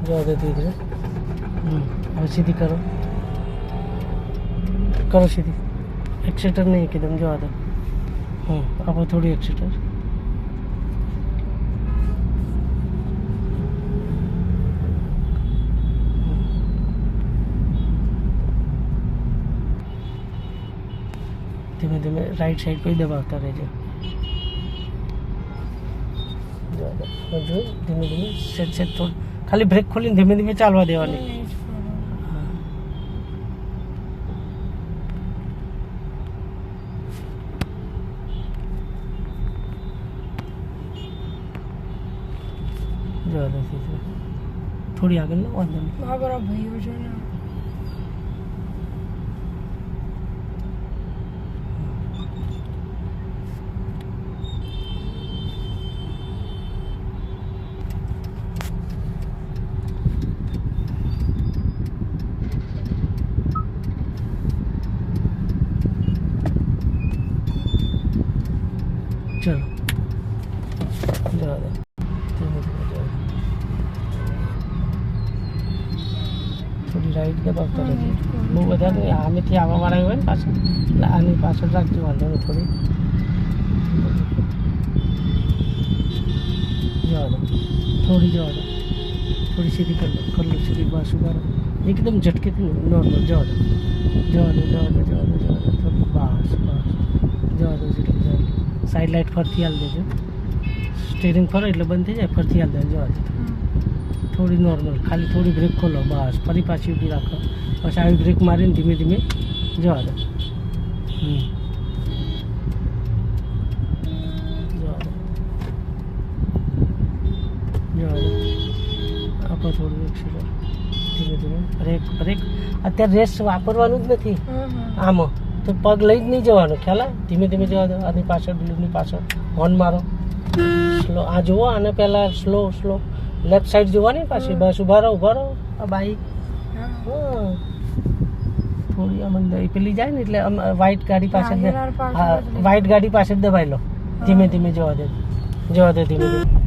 જવા દે ધીરે ધીરે. હવે સીધી કરો, કરો સીધી. એક્સિટર નહીં એકદમ જવા દો. આપો થોડી એક્સિટર. ધીમે ધીમે રાઈટ સાઈડ કોઈ દબાવતા રહેજો. જો ધીમે ધીમે સેટ થોડું ખાલી બ્રેક ખોલીને ધીમે ધીમે ચાલવા દેવાની. થોડી આગળ ને વાંધો નહીં. બરાબર ભાઈઓ છે ને. ચલો જવા દે. થોડી રાઈટ દબાવતા રહેજો. બહુ વધારે નહીં. આમેથી આવવાવાળા હોય ને પાછળ, એટલે આની પાછળ રાખજો. વાંધો નહીં. થોડી જવા દો. થોડી જવા દો. થોડી સીધી કરી લો સીધી. બસ ઉભા રહો. એકદમ ઝટકેથી નોર્મલ જવા દો. જવા દો જવા દો જવા દો જવા દો. થોડી બસ જવા દો. જેટલી જવા દો. સાઈડ લાઇટ ફરતી હાલ દેજો. સ્ટીરિંગ ફરો એટલે બંધ થઈ જાય. ફરતી હાલ દેજો. જવા દો. થોડી નોર્મલ ખાલી થોડી બ્રેક ખોલો. બસ ફરી પાછી ઊભી રાખો. પછી આવી બ્રેક મારીને ધીમે ધીમે જવા દો. જવા દો જવા દો. આપો થોડું એક્સિટર. ધીમે ધીમે બ્રેક બ્રેક. અત્યારે રેસ્ટ વાપરવાનું જ નથી આમાં. તો પગ લઈ જ નહીં જવાનો. ખ્યાલ આવે. ધીમે ધીમે જવા દો. આની પાછળ બ્લુની પાછળ હોર્ન મારો. સ્લો આ જુઓ. આને પહેલાં સ્લો સ્લો લેફ્ટ સાઈડ જોવાની પાછી. બસ ઉભા રહો ઉભા રહો. આ બાઈક થોડી આમ અંદર પેલી જાય ને એટલે વ્હાઈટ ગાડી પાસે. હા વ્હાઈટ ગાડી પાસે દબાઈ લો. ધીમે ધીમે જવા દે. જવા દે ધીમે ધીમે.